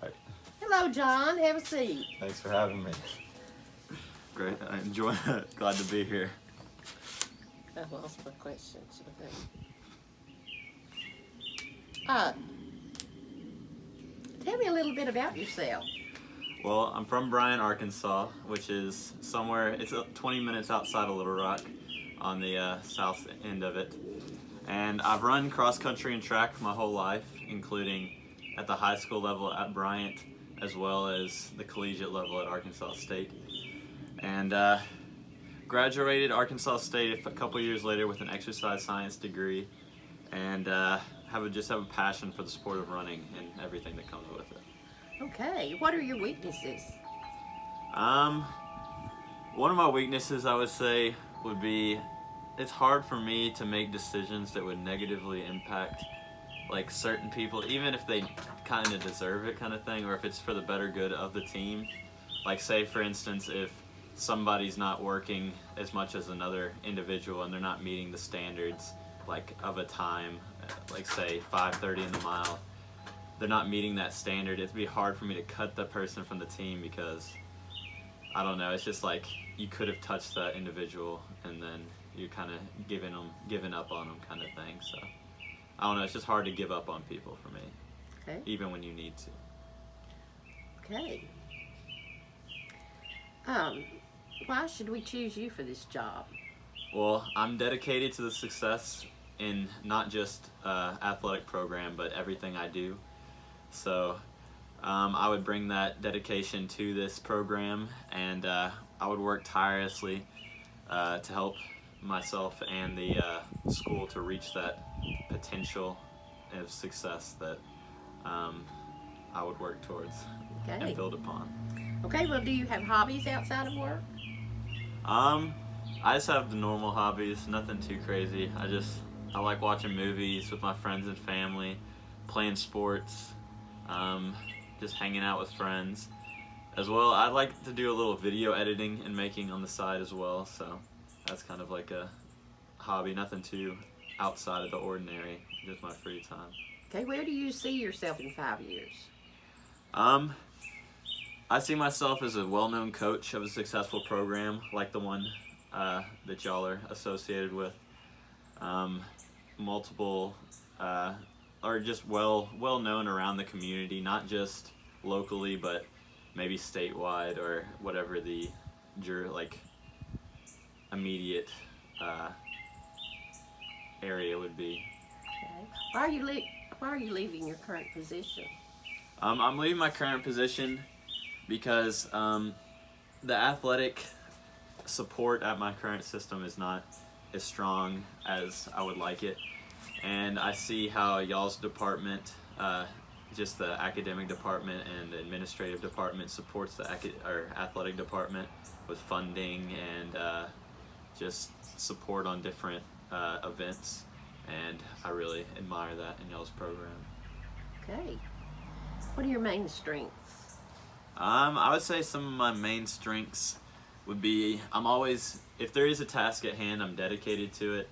Right. Hello, John. Have a seat. Thanks for having me. Great. I enjoy it. Glad to be here. I've lost my questions. Okay. Uh, Tell me a little bit about yourself. Well, I'm from Bryan, Arkansas, which is somewhere, it's 20 minutes outside of Little Rock on the south end of it. And I've run cross country and track my whole life, including at the high school level at Bryant, as well as the collegiate level at Arkansas State. And graduated Arkansas State a couple years later with an exercise science degree, and just have a passion for the sport of running and everything that comes with it. Okay. What are your weaknesses? One of my weaknesses, I would say, would be it's hard for me to make decisions that would negatively impact like certain people, even if they kind of deserve it, kind of thing, or if it's for the better good of the team. Like, say for instance, if somebody's not working as much as another individual and they're not meeting the standards like of a time, like say 5:30 in the mile, they're not meeting that standard, it'd be hard for me to cut the person from the team because I don't know, it's just like you could have touched that individual and then you're kind of giving up on them kind of thing. So I don't know, it's just hard to give up on people for me, Okay. even when you need to. Okay. Why should we choose you for this job? Well, I'm dedicated to the success in not just athletic program, but everything I do. So I would bring that dedication to this program, and I would work tirelessly to help myself and the school to reach that potential of success that I would work towards Okay. and build upon. Okay. Well, do you have hobbies outside of work? I just have the normal hobbies, nothing too crazy. I like watching movies with my friends and family, playing sports, just hanging out with friends. As well, I like to do a little video editing and making on the side as well, so that's kind of like a hobby, nothing too outside of the ordinary, just my free time. Okay. Where do you see yourself in 5 years? I see myself as a well-known coach of a successful program like the one that y'all are associated with. Multiple, or just well known around the community, not just locally, but maybe statewide or whatever the immediate area would be. Okay. Why are you leaving your current position? I'm leaving my current position because the athletic support at my current system is not as strong as I would like it, and I see how y'all's department, just the academic department and the administrative department, supports the athletic department with funding and just support on different events, and I really admire that in y'all's program. Okay. What are your main strengths? I would say some of my main strengths would be if there is a task at hand, I'm dedicated to it,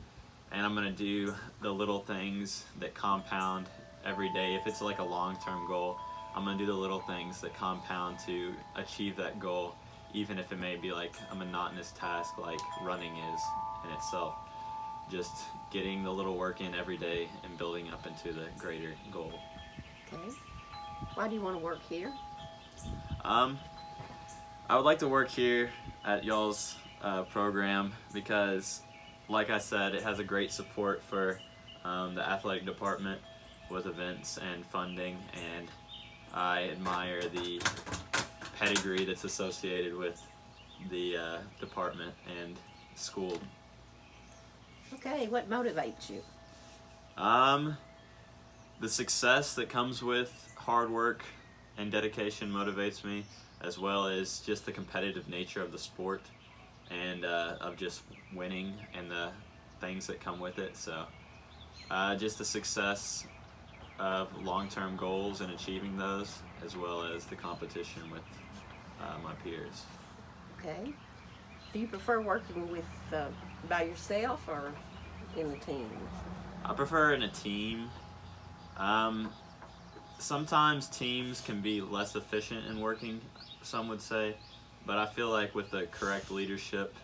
and I'm going to do the little things that compound every day. If it's like a long-term goal, I'm going to do the little things that compound to achieve that goal, even if it may be like a monotonous task like running is in itself. Just getting the little work in every day and building up into the greater goal. Okay. Why do you want to work here? I would like to work here at y'all's program because, like I said, it has a great support for the athletic department with events and funding, and I admire the pedigree that's associated with the department and school. Okay, what motivates you? The success that comes with hard work and dedication motivates me, as well as just the competitive nature of the sport and of just winning and the things that come with it. So just the success of long-term goals and achieving those, as well as the competition with my peers. Okay. Do you prefer working with by yourself or in a team? I prefer in a team. sometimes teams can be less efficient in working, some would say, but I feel like with the correct leadership,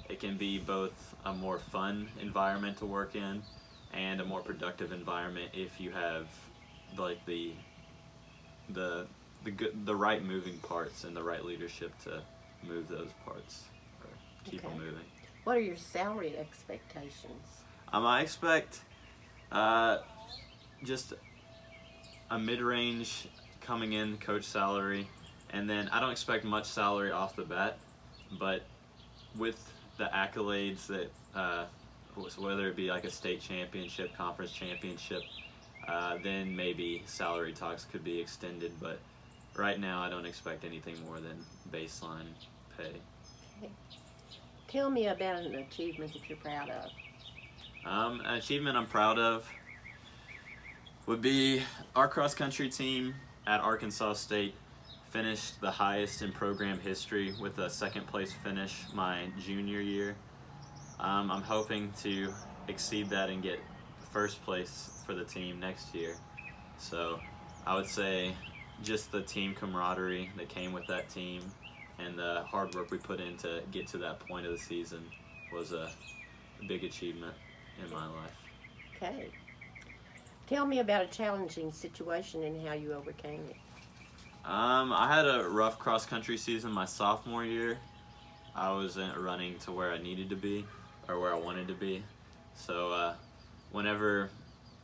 it can be both a more fun environment to work in and a more productive environment if you have like the right moving parts and the right leadership to move those parts or keep them Okay. moving. What are your salary expectations? I expect just a mid-range coming in coach salary, and then I don't expect much salary off the bat, but with the accolades that whether it be like a state championship, conference championship, then maybe salary talks could be extended, but right now I don't expect anything more than baseline pay. Okay. Tell me about an achievement that you're proud of. An achievement I'm proud of would be our cross country team at Arkansas State finished the highest in program history with a second place finish my junior year. I'm hoping to exceed that and get first place for the team next year. So I would say just the team camaraderie that came with that team and the hard work we put in to get to that point of the season was a big achievement in my life. Okay. Tell me about a challenging situation and how you overcame it. I had a rough cross country season my sophomore year. I wasn't running to where I needed to be or where I wanted to be. So whenever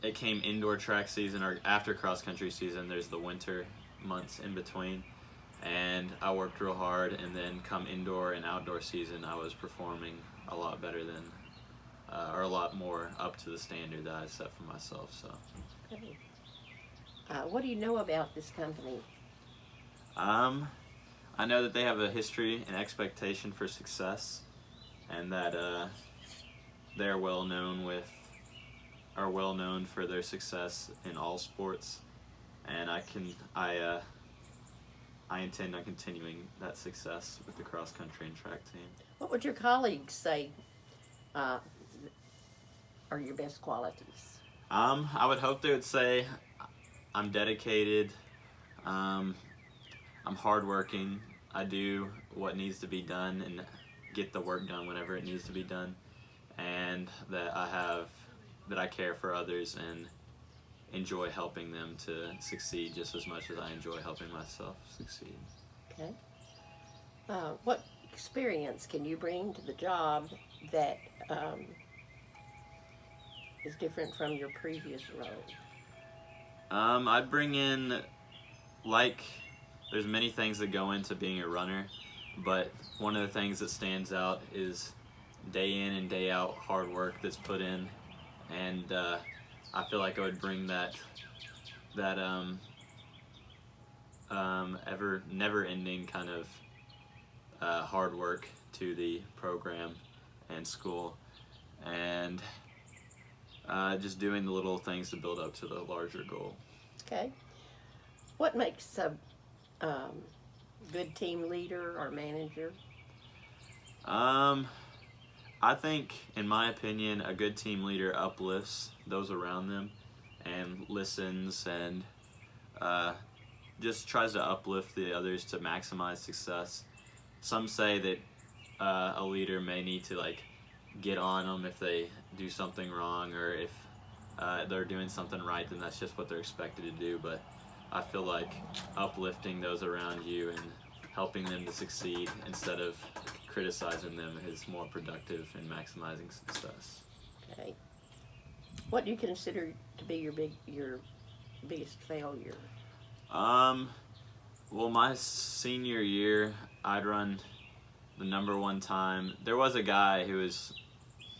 it came indoor track season or after cross country season, there's the winter months in between. And I worked real hard, and then come indoor and outdoor season, I was performing a lot better than, or a lot more up to the standard that I set for myself. So, Okay. What do you know about this company? I know that they have a history and expectation for success, and that they're well known for their success in all sports, and I intend on continuing that success with the cross country and track team. What would your colleagues say are your best qualities? I would hope they would say I'm dedicated, I'm hardworking, I do what needs to be done and get the work done whenever it needs to be done, and that I care for others and enjoy helping them to succeed just as much as I enjoy helping myself succeed. Okay. What experience can you bring to the job that is different from your previous role? I'd bring in, there's many things that go into being a runner, but one of the things that stands out is day in and day out hard work that's put in, and I feel like I would bring that ever never-ending kind of hard work to the program and school, and just doing the little things to build up to the larger goal. Okay. What makes a good team leader or manager? I think, in my opinion, a good team leader uplifts those around them and listens and just tries to uplift the others to maximize success. Some say that a leader may need to get on them if they do something wrong, or if they're doing something right, then that's just what they're expected to do. But I feel like uplifting those around you and helping them to succeed instead of criticizing them is more productive in maximizing success. Okay. What do you consider to be your biggest failure? Well, my senior year, I'd run the number one time. There was a guy who was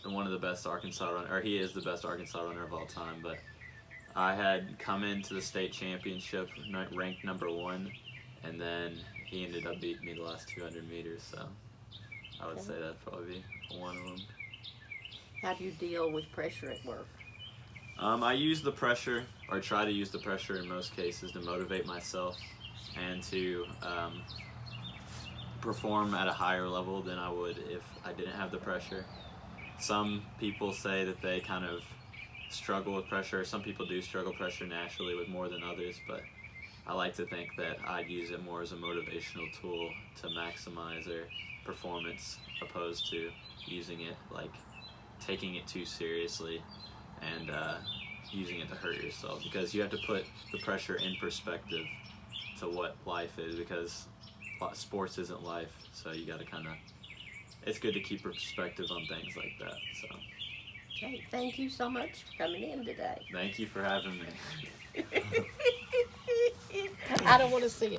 one of the best Arkansas runner, or he is the best Arkansas runner of all time, but I had come into the state championship ranked number one, and then he ended up beating me the last 200 meters, so I would say that'd probably be one of them. How do you deal with pressure at work? I use the pressure, or try to use the pressure in most cases, to motivate myself and to perform at a higher level than I would if I didn't have the pressure. Some people say that they kind of struggle with pressure. Some people do struggle pressure naturally with more than others, but I like to think that I'd use it more as a motivational tool to maximize their performance, opposed to using it like taking it too seriously and using it to hurt yourself, because you have to put the pressure in perspective to what life is, because sports isn't life, so you got to kind of, it's good to keep perspective on things like that. So Okay, thank you so much for coming in today. thank you for having me. I don't want to see it.